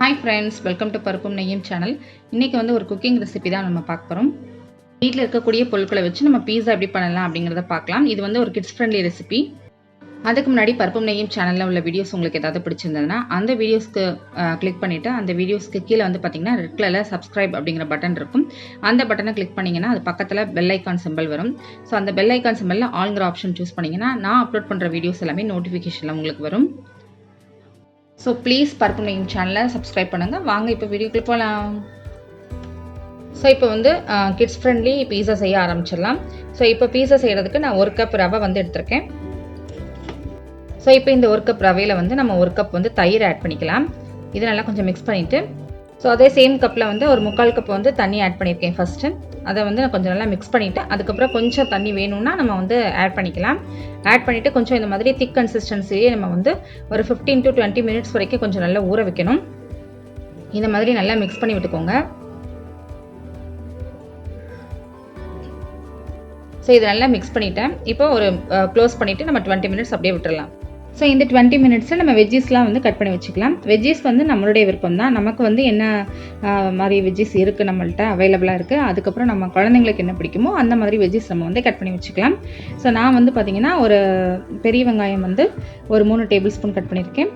Hi friends, welcome to பருப்பும் நெய்யும் channel. இன்றைக்கி வந்து ஒரு குக்கிங் ரெசிபி தான் நம்ம பார்க்க போகிறோம். வீட்டில் இருக்கக்கூடிய பொருட்களை வச்சு நம்ம பீஸா எப்படி பண்ணலாம் அப்படிங்கிறத பார்க்கலாம். இது வந்து ஒரு கிட்ஸ் ஃப்ரெண்ட்லி ரெசிபி. அதுக்கு முன்னாடி பருப்பும் நெய்யும் சேனலில் உள்ள வீடியோஸ் உங்களுக்கு ஏதாவது பிடிச்சிருந்ததுன்னா அந்த வீடியோஸ்க்கு கிளிக் பண்ணிவிட்டு அந்த வீடியோஸ்க்கு கீழே வந்து பார்த்தீங்கன்னா ரெட் கலரில் சப்ஸ்கிரைப் அப்படிங்கிற பட்டன் இருக்கும். அந்த பட்டனை கிளிக் பண்ணிங்கன்னா அது பக்கத்தில் பெல் ஐக்கான் சிம்பிள் வரும். ஸோ அந்த பெல் ஐக்கான் சிம்பிளில் ஆல்ங்கிற ஆப்ஷன் சூஸ் பண்ணிங்கன்னா நான் அப்லோட் பண்ணுற வீடியோஸ் எல்லாமே நோட்டிஃபிகேஷனில் உங்களுக்கு வரும். ஸோ ப்ளீஸ் பருப்பும் நெய்யும் சேனலை சப்ஸ்கிரைப் பண்ணுங்கள். வாங்க இப்போ வீடியோக்குள்ளே போகலாம். ஸோ இப்போ வந்து கிட்ஸ் ஃப்ரெண்ட்லி பீஸா செய்ய ஆரம்பிச்சிடலாம். ஸோ இப்போ பீஸா செய்கிறதுக்கு நான் 1 கப் ரவை வந்து எடுத்திருக்கேன். ஸோ இப்போ இந்த 1 கப் ரவையில் வந்து நம்ம 1 கப் வந்து தயிர் ஆட் பண்ணிக்கலாம். இது நல்லா கொஞ்சம் மிக்ஸ் பண்ணிவிட்டு ஸோ அதே சேம் கப்பில் வந்து ஒரு 3/4 கப் வந்து தண்ணி ஆட் பண்ணியிருக்கேன் ஃபஸ்ட்டு. அதை வந்து நான் கொஞ்சம் நல்லா மிக்ஸ் பண்ணிவிட்டு அதுக்கப்புறம் கொஞ்சம் தண்ணி வேணும்னா நம்ம வந்து ஆட் பண்ணிக்கலாம். ஆட் பண்ணிவிட்டு கொஞ்சம் இந்த மாதிரி திக் கன்சிஸ்டன்சியே நம்ம வந்து ஒரு 15 to 20 மினிட்ஸ் வரைக்கும் கொஞ்சம் நல்லா ஊற வைக்கணும். இந்த மாதிரி நல்லா மிக்ஸ் பண்ணி விட்டுக்கோங்க. ஸோ இதை நல்லா மிக்ஸ் பண்ணிவிட்டேன். இப்போ ஒரு க்ளோஸ் பண்ணிவிட்டு நம்ம 20 மினிட்ஸ் அப்படியே விட்டுடலாம். ஸோ இந்த 20 மினிட்ஸில் நம்ம வெஜ்ஜீஸ்லாம் வந்து கட் பண்ணி வச்சுக்கலாம். வெஜ்ஜீஸ் வந்து நம்மளுடைய விருப்பம் தான். நமக்கு வந்து என்ன மாதிரி வெஜ்ஜீஸ் இருக்குது நம்மள்ட்ட அவைலபிளாக இருக்குது. அதுக்கப்புறம் நம்ம குழந்தைங்களுக்கு என்ன பிடிக்குமோ அந்த மாதிரி வெஜ்ஜீஸ் நம்ம வந்து கட் பண்ணி வச்சுக்கலாம். ஸோ நான் வந்து பார்த்திங்கன்னா ஒரு பெரிய வெங்காயம் வந்து ஒரு 3 டேபிள் ஸ்பூன் கட் பண்ணியிருக்கேன்.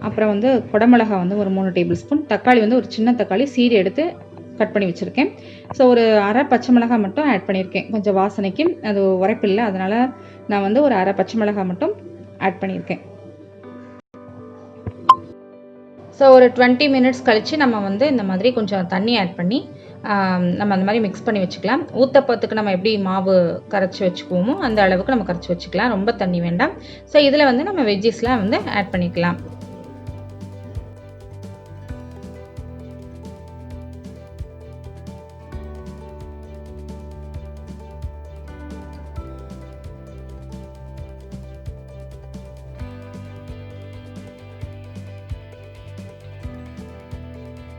அப்புறம் வந்து குடமிளகா வந்து ஒரு 3 டேபிள் ஸ்பூன், தக்காளி வந்து ஒரு சின்ன தக்காளி சீடு எடுத்து கட் பண்ணி வச்சுருக்கேன். ஸோ ஒரு அரை பச்சை மிளகாய் மட்டும் ஆட் பண்ணியிருக்கேன். கொஞ்சம் வாசனைக்கு அது உரைப்பில்லை, அதனால் நான் வந்து ஒரு அரை பச்சை மிளகாய் மட்டும் ஆட் பண்ணியிருக்கேன். ஸோ ஒரு 20 மினிட்ஸ் கழித்து நம்ம வந்து இந்த மாதிரி கொஞ்சம் தண்ணி ஆட் பண்ணி நம்ம அந்த மாதிரி மிக்ஸ் பண்ணி வச்சுக்கலாம். ஊத்தப்பத்துக்கு நம்ம எப்படி மாவு கரைச்சி வச்சுக்குவோமோ அந்த அளவுக்கு நம்ம கரைச்சி வச்சுக்கலாம். ரொம்ப தண்ணி வேண்டாம். ஸோ இதில் வந்து நம்ம வெஜ்ஜீஸ்லாம் வந்து ஆட் பண்ணிக்கலாம்.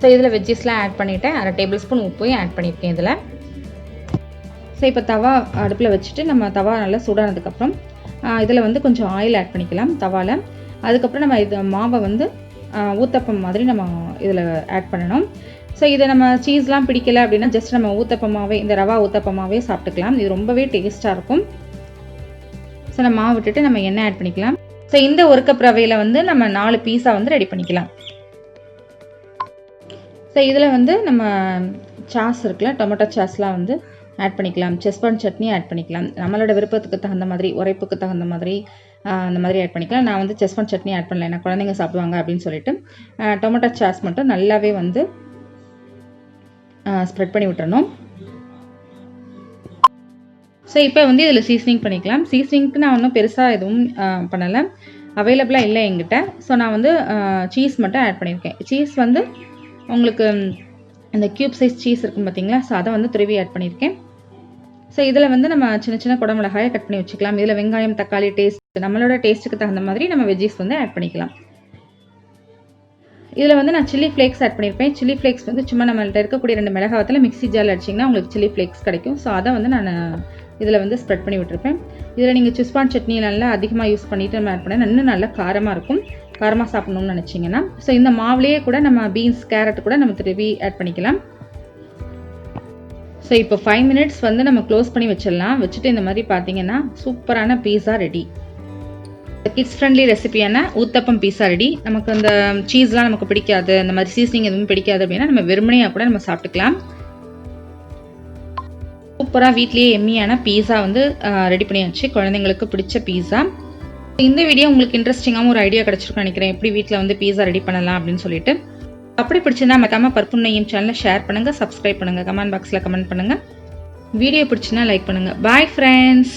ஸோ இதில் வெஜ்ஜீஸ்லாம் ஆட் பண்ணிவிட்டேன். அரை டேபிள் ஸ்பூன் உப்பையும் ஆட் பண்ணியிருக்கேன் இதில். ஸோ இப்போ தவா அடுப்பில் வச்சுட்டு நம்ம தவா நல்லா சூடானதுக்கப்புறம் இதில் வந்து கொஞ்சம் ஆயில் ஆட் பண்ணிக்கலாம் தவாவில். அதுக்கப்புறம் நம்ம இது மாவை வந்து ஊத்தப்பம் மாதிரி நம்ம இதில் ஆட் பண்ணணும். ஸோ இதை நம்ம சீஸ்லாம் பிடிக்கலை அப்படின்னா ஜஸ்ட் நம்ம ஊத்தப்பமாகவே இந்த ரவா ஊத்தப்பமாகவே சாப்பிட்டுக்கலாம். இது ரொம்பவே டேஸ்ட்டாக இருக்கும். ஸோ நம்ம மாவு விட்டுட்டு நம்ம எண்ணெய் ஆட் பண்ணிக்கலாம். ஸோ இந்த 1 கப் ரவையில் வந்து நம்ம 4 பீஸா வந்து ரெடி பண்ணிக்கலாம். ஸோ இதில் வந்து நம்ம சாஸ் இருக்குல்ல, டொமேட்டோ சாஸ்லாம் வந்து ஆட் பண்ணிக்கலாம். செஸ்பான் சட்னி ஆட் பண்ணிக்கலாம். நம்மளோட விருப்பத்துக்கு தகுந்த மாதிரி, உரைப்புக்கு தகுந்த மாதிரி அந்த மாதிரி ஆட் பண்ணிக்கலாம். நான் வந்து செஸ்பான் சட்னி ஆட் பண்ணல, ஏன்னா குழந்தைங்க சாப்பிடுவாங்க அப்படின்னு சொல்லிட்டு டொமேட்டோ சாஸ் மட்டும் நல்லாவே வந்து ஸ்ப்ரெட் பண்ணி விட்டுறணும். ஸோ இப்போ வந்து இதில் சீசனிங் பண்ணிக்கலாம். சீசனிங்க்கு நான் ஒன்றும் பெருசாக எதுவும் பண்ணலை, அவைலபிளாக இல்லை என்கிட்ட. ஸோ நான் வந்து சீஸ் மட்டும் ஆட் பண்ணியிருக்கேன். சீஸ் வந்து உங்களுக்கு இந்த க்யூப் சைஸ் சீஸ் இருக்கும் பார்த்தீங்களா, ஸோ அதை வந்து துருவி ஆட் பண்ணியிருக்கேன். ஸோ இதில் வந்து நம்ம சின்ன சின்ன குடமிளகாயை கட் பண்ணி வச்சுக்கலாம். இதில் வெங்காயம், தக்காளி டேஸ்ட் நம்மளோட டேஸ்ட்டுக்கு தகுந்த மாதிரி நம்ம வெஜ்ஜீஸ் வந்து ஆட் பண்ணிக்கலாம். இதில் வந்து நான் சில்லி ஃப்ளேக்ஸ் ஆட் பண்ணியிருப்பேன். சில்லி ஃப்ளேக்ஸ் வந்து சும்மா நம்மள்ட்ட இருக்கக்கூடிய 2 மிளகாவத்தில் மிக்ஸி ஜாரில் அடிச்சிங்கன்னா உங்களுக்கு சில்லி ஃப்ளேக்ஸ் கிடைக்கும். ஸோ அதை வந்து நான் இதில் வந்து ஸ்ப்ரெட் பண்ணி விட்டுருப்பேன். இதில் நீங்கள் செஸ்பான் சட்னி நல்லா அதிகமாக யூஸ் பண்ணிவிட்டு நம்ம ஆட் பண்ணால் இன்னும் நல்லா காரமாக இருக்கும். காரமாக சாப்பிட்ணுன்னு நினச்சிங்கன்னா ஸோ இந்த மாவுலேயே கூட நம்ம பீன்ஸ், கேரட் கூட நம்ம திருப்பி ஆட் பண்ணிக்கலாம். ஸோ இப்போ 5 மினிட்ஸ் வந்து நம்ம க்ளோஸ் பண்ணி வச்சிடலாம். வச்சுட்டு இந்த மாதிரி பார்த்தீங்கன்னா சூப்பரான பீஸா ரெடி. கிட்ஸ் ஃப்ரெண்ட்லி ரெசிபியான ஊத்தப்பம் பீஸா ரெடி. நமக்கு அந்த சீஸ்லாம் நமக்கு பிடிக்காது, அந்த மாதிரி சீசனிங் எதுவும் பிடிக்காது அப்படின்னா நம்ம வெறுமனையாக கூட நம்ம சாப்பிட்டுக்கலாம். சூப்பராக வீட்லேயே எம்மியான பீஸா வந்து ரெடி பண்ணியாச்சு, குழந்தைங்களுக்கு பிடிச்ச பீஸா. இந்த வீடியோ உங்களுக்கு இன்ட்ரெஸ்டிங்காகவும் ஒரு ஐடியா கிடச்சிருக்குன்னு நினைக்கிறேன், எப்படி வீட்டில் வந்து பீஸா ரெடி பண்ணலாம் அப்படின்னு சொல்லிட்டு. அப்படி பிடிச்சிருந்தா மறக்காம பருப்பும் நெய்யும் சேனலை ஷேர் பண்ணுங்கள், சப்ஸ்கிரைப் பண்ணுங்கள், கமெண்ட் பாக்ஸில் கமெண்ட் பண்ணுங்கள். வீடியோ பிடிச்சின்னா லைக் பண்ணுங்கள். Bye friends.